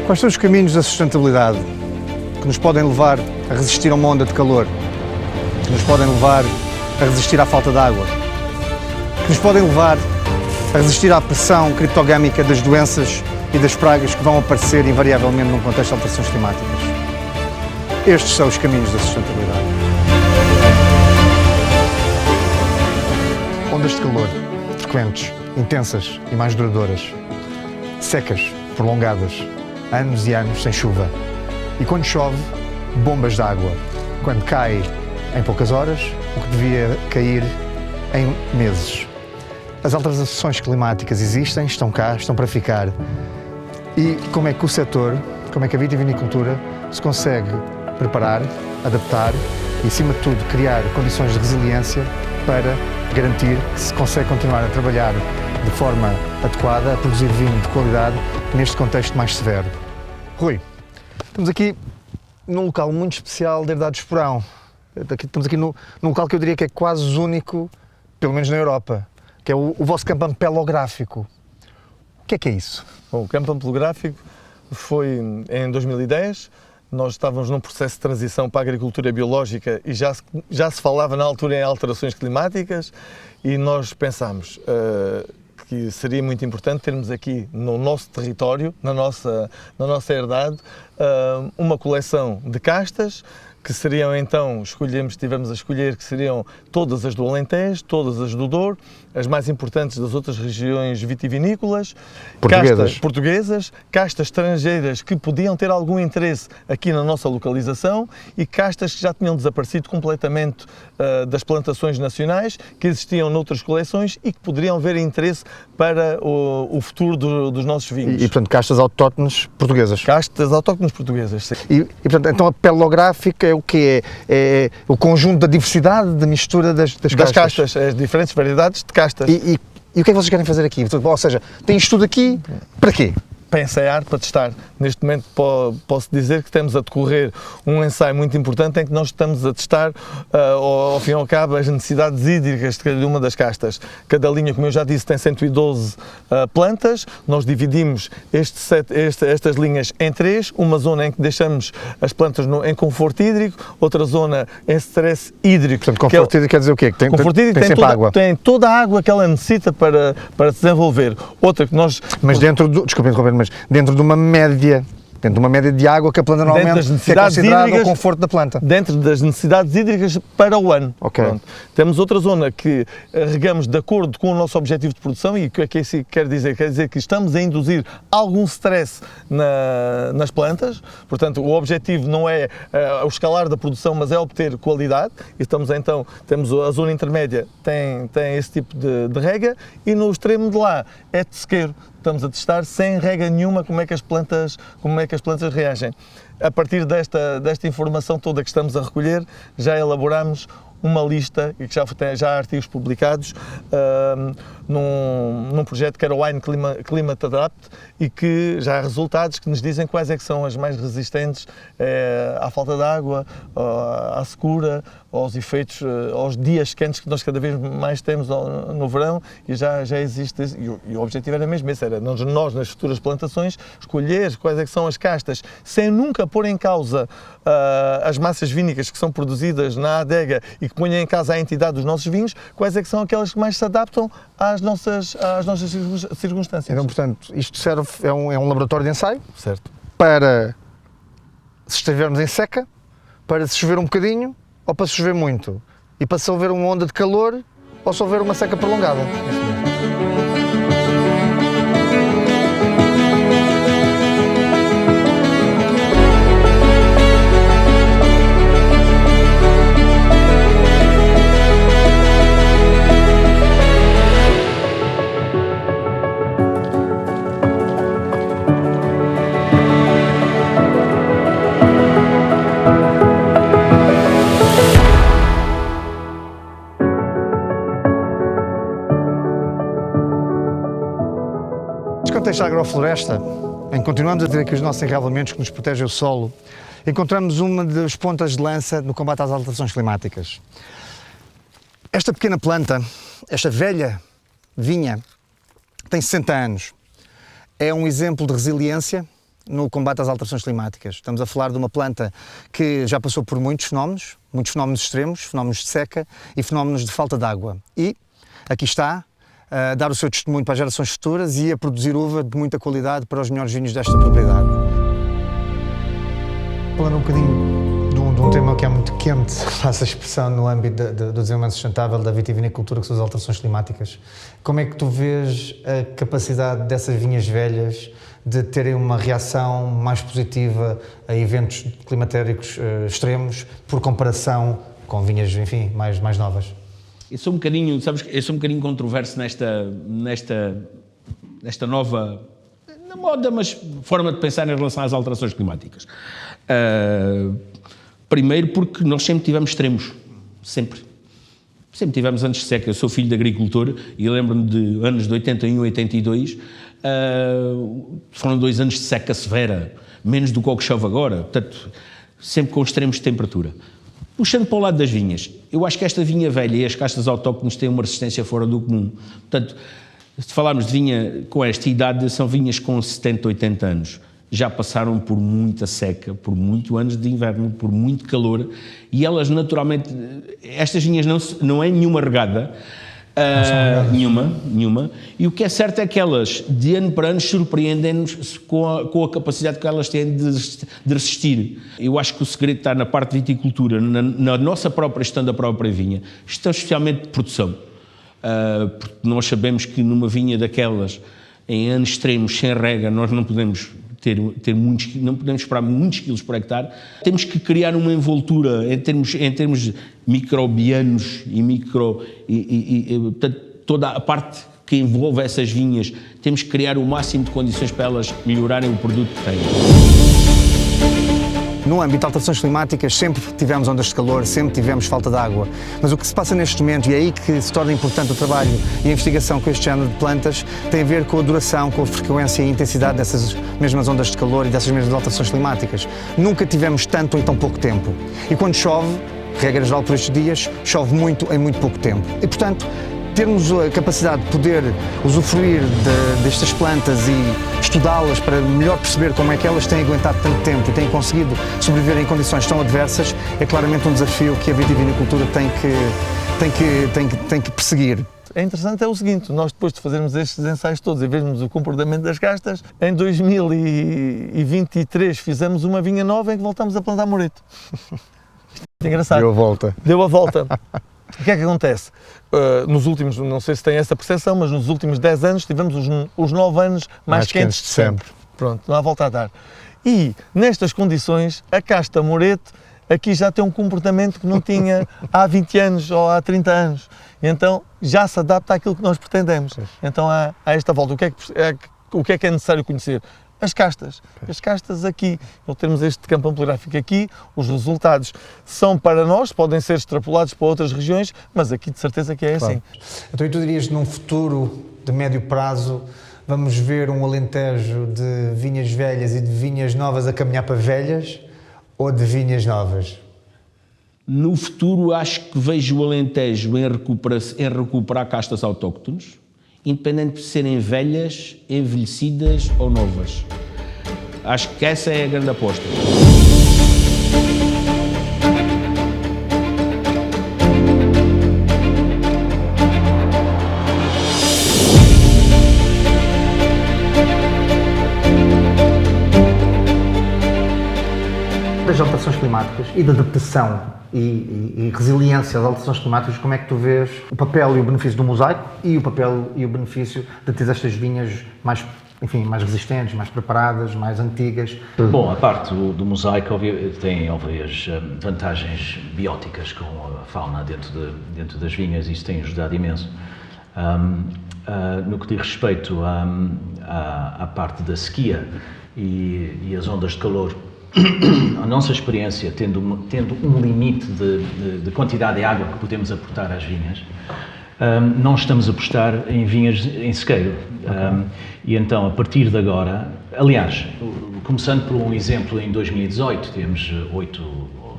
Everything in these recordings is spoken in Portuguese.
Quais são os caminhos da sustentabilidade que nos podem levar a resistir a uma onda de calor, que nos podem levar a resistir à falta de água, que nos podem levar a resistir à pressão criptogâmica das doenças e das pragas que vão aparecer invariavelmente num contexto de alterações climáticas? Estes são os caminhos da sustentabilidade. Ondas de calor, frequentes, intensas e mais duradouras. Secas, prolongadas, anos e anos sem chuva. E quando chove, bombas de água. Quando cai em poucas horas, o que devia cair em meses. As alterações climáticas existem, estão cá, estão para ficar. E como é que o setor, como é que a vitivinicultura se consegue preparar, adaptar e, acima de tudo, criar condições de resiliência para garantir que se consegue continuar a trabalhar de forma adequada, a produzir vinho de qualidade neste contexto mais severo. Rui, estamos aqui num local muito especial da Herdade de Esporão. Estamos aqui num local que eu diria que é quase único, pelo menos na Europa, que é o vosso campo ampelográfico. O que é isso? Bom, o campo ampelográfico foi em 2010. Nós estávamos num processo de transição para a agricultura biológica e já se falava na altura em alterações climáticas e nós pensámos que seria muito importante termos aqui no nosso território, na nossa herdade, uma coleção de castas que seriam então, tivemos a escolher que seriam todas as do Alentejo, todas as do Douro, as mais importantes das outras regiões vitivinícolas, portuguesas, castas estrangeiras que podiam ter algum interesse aqui na nossa localização e castas que já tinham desaparecido completamente das plantações nacionais, que existiam noutras coleções e que poderiam ver interesse para o futuro dos nossos vinhos. E portanto, castas autóctones portuguesas. Castas autóctones portuguesas, sim. E portanto, então a pelográfica é o quê? É o conjunto da diversidade, da mistura das castas? Das castas, as diferentes variedades de castas. E o que é que vocês querem fazer aqui? Ou seja, tem isto tudo aqui para quê? Para ensaiar, para testar. Neste momento posso dizer que temos a decorrer um ensaio muito importante em que nós estamos a testar, ao fim e ao cabo, as necessidades hídricas de cada uma das castas. Cada linha, como eu já disse, tem 112 plantas. Nós dividimos estas linhas em três. Uma zona em que deixamos as plantas em conforto hídrico, outra zona em stress hídrico. Portanto, conforto hídrico quer dizer o quê? Que conforto hídrico tem sempre água. Tem toda a água que ela necessita para se desenvolver. Outra que nós... Mas desculpem interromper, mas dentro de uma média de água que a planta normalmente é considerada o conforto da planta. Dentro das necessidades hídricas para o ano. Okay. Pronto. Temos outra zona que regamos de acordo com o nosso objetivo de produção e o que é que isso quer dizer? Quer dizer que estamos a induzir algum stress nas plantas, portanto o objetivo não é o escalar da produção, mas é obter qualidade e temos a zona intermédia, tem esse tipo de rega e no extremo de lá é de sequeiro. Estamos a testar sem rega nenhuma como é que as plantas reagem. A partir desta informação toda que estamos a recolher, já elaboramos uma lista e que já há artigos publicados num projeto que era o Wine Climate Adapt e que já há resultados que nos dizem quais é que são as mais resistentes à falta de água, à secura, aos efeitos, aos dias quentes que nós cada vez mais temos no verão e já existe e o objetivo era mesmo esse, era nós nas futuras plantações escolher quais é que são as castas sem nunca pôr em causa as massas vínicas que são produzidas na adega e que ponham em causa a entidade dos nossos vinhos, quais é que são aquelas que mais se adaptam às nossas circunstâncias. Então, portanto, isto serve, é um laboratório de ensaio, certo, para se estivermos em seca, para se chover um bocadinho ou para se chover muito, e para se houver uma onda de calor ou se houver uma seca prolongada. Contexto da agrofloresta, em que continuamos a ter aqui os nossos enraivamentos que nos protegem o solo, encontramos uma das pontas de lança no combate às alterações climáticas. Esta pequena planta, esta velha vinha, tem 60 anos. É um exemplo de resiliência, no combate às alterações climáticas. Estamos a falar de uma planta que já passou por muitos fenómenos extremos, fenómenos de seca e fenómenos de falta de água. E aqui está, a dar o seu testemunho para as gerações futuras e a produzir uva de muita qualidade para os melhores vinhos desta propriedade. Falando um bocadinho de um tema que é muito quente, faço a expressão no âmbito do desenvolvimento sustentável da vitivinicultura, que são as alterações climáticas. Como é que tu vês a capacidade dessas vinhas velhas de terem uma reação mais positiva a eventos climatéricos extremos, por comparação com vinhas, enfim, mais novas? Eu sou um bocadinho, sabes, eu sou um bocadinho controverso nesta nova, na moda, mas forma de pensar em relação às alterações climáticas. Primeiro porque nós sempre tivemos extremos, sempre tivemos anos de seca. Eu sou filho de agricultor e lembro-me de anos de 81 e 82, foram 2 anos de seca severa, menos do que o que chove agora, portanto, sempre com extremos de temperatura. Puxando para o lado das vinhas, eu acho que esta vinha velha e as castas autóctones têm uma resistência fora do comum. Portanto, se falarmos de vinha com esta idade, são vinhas com 70, 80 anos. Já passaram por muita seca, por muitos anos de inverno, por muito calor, e elas naturalmente, estas vinhas não é nenhuma regada, nenhuma, e o que é certo é que elas, de ano para ano, surpreendem-nos com a capacidade que elas têm de resistir. Eu acho que o segredo está na parte de viticultura, na nossa própria gestão da própria vinha, gestão especialmente de produção, porque nós sabemos que numa vinha daquelas, em anos extremos, sem rega, nós não podemos não podemos esperar muitos quilos por hectare. Temos que criar uma envoltura em termos microbianos e portanto, toda a parte que envolve essas vinhas, temos que criar o máximo de condições para elas melhorarem o produto que têm. No âmbito de alterações climáticas sempre tivemos ondas de calor, sempre tivemos falta de água, mas o que se passa neste momento, e é aí que se torna importante o trabalho e a investigação com este género de plantas, tem a ver com a duração, com a frequência e a intensidade dessas mesmas ondas de calor e dessas mesmas alterações climáticas. Nunca tivemos tanto em tão pouco tempo. E quando chove, regra geral por estes dias, chove muito em muito pouco tempo. E, portanto, termos a capacidade de poder usufruir destas plantas e estudá-las para melhor perceber como é que elas têm aguentado tanto tempo e têm conseguido sobreviver em condições tão adversas é claramente um desafio que a vitivinicultura tem que perseguir. É interessante é o seguinte, nós depois de fazermos estes ensaios todos e vermos o comportamento das castas, em 2023 fizemos uma vinha nova em que voltamos a plantar moreto. É engraçado. Deu a volta. O que é que acontece? Nos últimos, não sei se tem essa percepção, mas nos últimos 10 anos tivemos os 9 anos mais quentes de sempre. Pronto, não há volta a dar. E nestas condições, a casta moreto aqui já tem um comportamento que não tinha há 20 anos ou há 30 anos. E então já se adapta àquilo que nós pretendemos. Então há esta volta. O que é que é necessário conhecer? As castas. As castas aqui, ao termos este campo ampelográfico aqui, os resultados são para nós, podem ser extrapolados para outras regiões, mas aqui de certeza que é assim. Então, e tu dirias que num futuro de médio prazo vamos ver um Alentejo de vinhas velhas e de vinhas novas a caminhar para velhas ou de vinhas novas? No futuro acho que vejo o Alentejo em recuperar castas autóctones, independente de serem velhas, envelhecidas ou novas. Acho que essa é a grande aposta. Das alterações climáticas e da adaptação e resiliência às alterações climáticas, como é que tu vês o papel e o benefício do mosaico e o papel e o benefício de ter estas vinhas mais resistentes, mais preparadas, mais antigas? Bom, a parte do mosaico tem óbvias vantagens bióticas com a fauna dentro das vinhas, isso tem ajudado imenso. No que diz respeito à parte da sequia e as ondas de calor, a nossa experiência, tendo um limite de quantidade de água que podemos aportar às vinhas, não estamos a apostar em vinhas em sequeiro. E então, a partir de agora, aliás, começando por um exemplo, em 2018 temos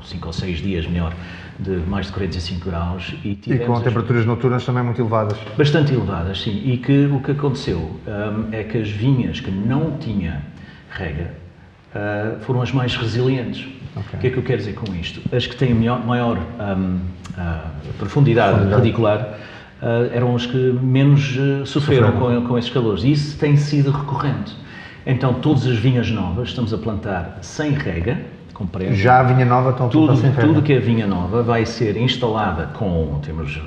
5 ou 6 dias, melhor, de mais de 45 graus. E com temperaturas noturnas também muito elevadas. Bastante elevadas, sim. E o que aconteceu é que as vinhas que não tinham rega, foram as mais resilientes. O que é que eu quero dizer com isto? As que têm maior profundidade radicular eram as que menos sofreram com esses calores. E isso tem sido recorrente. Então, todas as vinhas novas estamos a plantar sem rega, compreende? Já a vinha nova estão a plantar sem rega? Tudo que é vinha nova vai ser instalada temos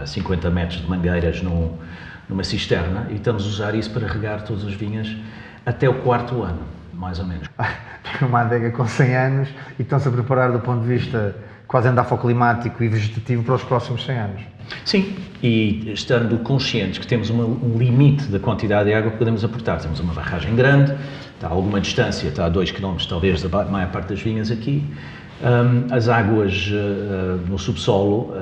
50 metros de mangueiras numa cisterna e estamos a usar isso para regar todas as vinhas até o 4º ano, mais ou menos. Uma adega com 100 anos e estão-se a preparar do ponto de vista quase endafoclimático e vegetativo para os próximos 100 anos. Sim, e estando conscientes que temos um limite da quantidade de água que podemos aportar. Temos uma barragem grande, está a alguma distância, está a 2 km talvez da maior parte das vinhas aqui. As águas no subsolo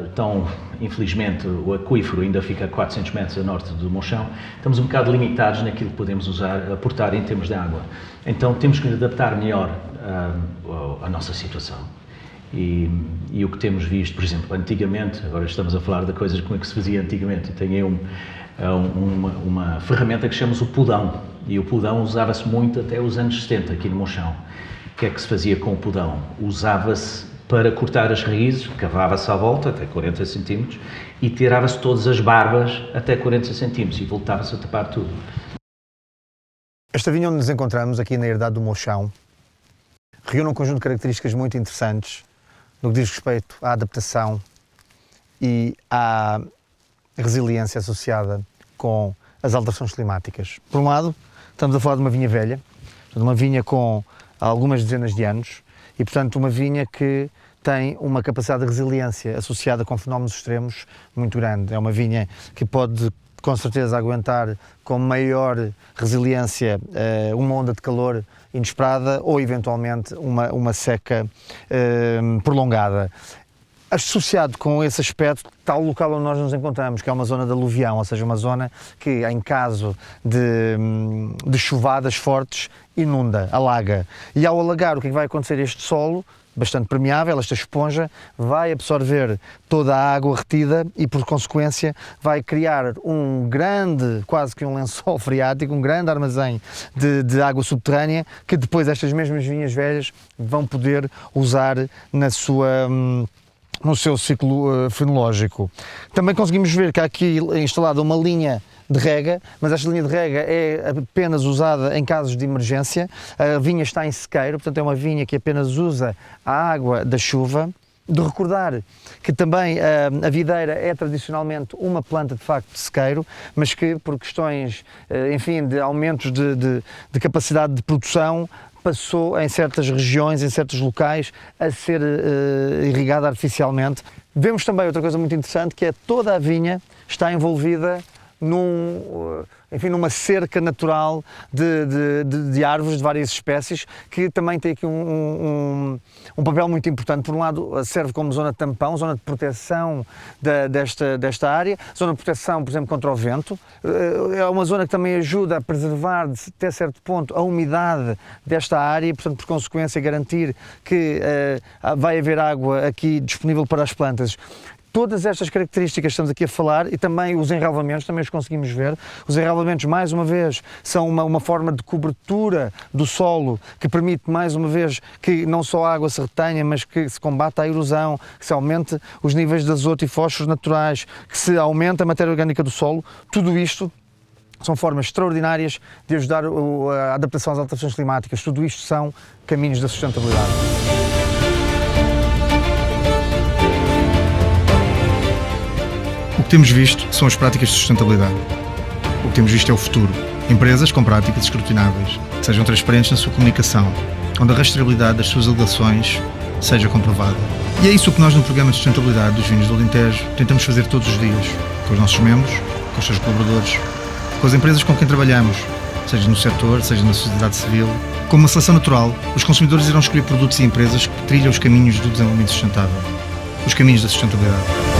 estão, infelizmente, o aquífero ainda fica a 400 metros a norte do Monchão. Estamos um bocado limitados naquilo que podemos aportar em termos de água. Então temos que adaptar melhor a nossa situação. E o que temos visto, por exemplo, antigamente, agora estamos a falar de coisas como é que se fazia antigamente, eu tenho uma ferramenta que chamamos o pudão, e o pudão usava-se muito até os anos 70 aqui no Monchão. O que é que se fazia com o pudão? Usava-se para cortar as raízes, cavava-se à volta até 40 centímetros e tirava-se todas as barbas até 40 centímetros e voltava-se a tapar tudo. Esta vinha onde nos encontramos, aqui na Herdade do Monchão, reúne um conjunto de características muito interessantes no que diz respeito à adaptação e à resiliência associada com as alterações climáticas. Por um lado, estamos a falar de uma vinha velha, uma vinha com algumas dezenas de anos e, portanto, uma vinha que tem uma capacidade de resiliência associada com fenómenos extremos muito grande. É uma vinha que pode, com certeza, aguentar com maior resiliência uma onda de calor inesperada ou, eventualmente, uma seca prolongada. Associado com esse aspecto está o local onde nós nos encontramos, que é uma zona de aluvião, ou seja, uma zona que, em caso de chuvadas fortes, inunda, alaga. E ao alagar, o que vai acontecer? Este solo, bastante permeável, esta esponja, vai absorver toda a água retida e, por consequência, vai criar um grande, quase que um lençol freático, um grande armazém de água subterrânea, que depois estas mesmas vinhas velhas vão poder usar no seu ciclo fenológico. Também conseguimos ver que há aqui instalada uma linha de rega, mas esta linha de rega é apenas usada em casos de emergência. A vinha está em sequeiro, portanto é uma vinha que apenas usa a água da chuva. De recordar que também a videira é tradicionalmente uma planta de facto de sequeiro, mas que por questões, enfim, de aumentos de capacidade de produção, passou em certas regiões, em certos locais, a ser irrigada artificialmente. Vemos também outra coisa muito interessante, que é toda a vinha está envolvida numa cerca natural de árvores de várias espécies, que também tem aqui um papel muito importante. Por um lado, serve como zona tampão, zona de proteção desta área, zona de proteção, por exemplo, contra o vento. É uma zona que também ajuda a preservar, até certo ponto, a umidade desta área e, portanto, por consequência, garantir que vai haver água aqui disponível para as plantas. Todas estas características que estamos aqui a falar e também os enralvamentos, também os conseguimos ver. Os enralvamentos, mais uma vez, são uma forma de cobertura do solo que permite, mais uma vez, que não só a água se retenha, mas que se combata a erosão, que se aumente os níveis de azoto e fósforos naturais, que se aumente a matéria orgânica do solo. Tudo isto são formas extraordinárias de ajudar a adaptação às alterações climáticas. Tudo isto são caminhos da sustentabilidade. O que temos visto são as práticas de sustentabilidade. O que temos visto é o futuro. Empresas com práticas escrutináveis, que sejam transparentes na sua comunicação, onde a rastreabilidade das suas alegações seja comprovada. E é isso que nós no Programa de Sustentabilidade dos Vinhos do Alentejo tentamos fazer todos os dias, com os nossos membros, com os seus colaboradores, com as empresas com quem trabalhamos, seja no setor, seja na sociedade civil. Com uma seleção natural, os consumidores irão escolher produtos e empresas que trilham os caminhos do desenvolvimento sustentável, os caminhos da sustentabilidade.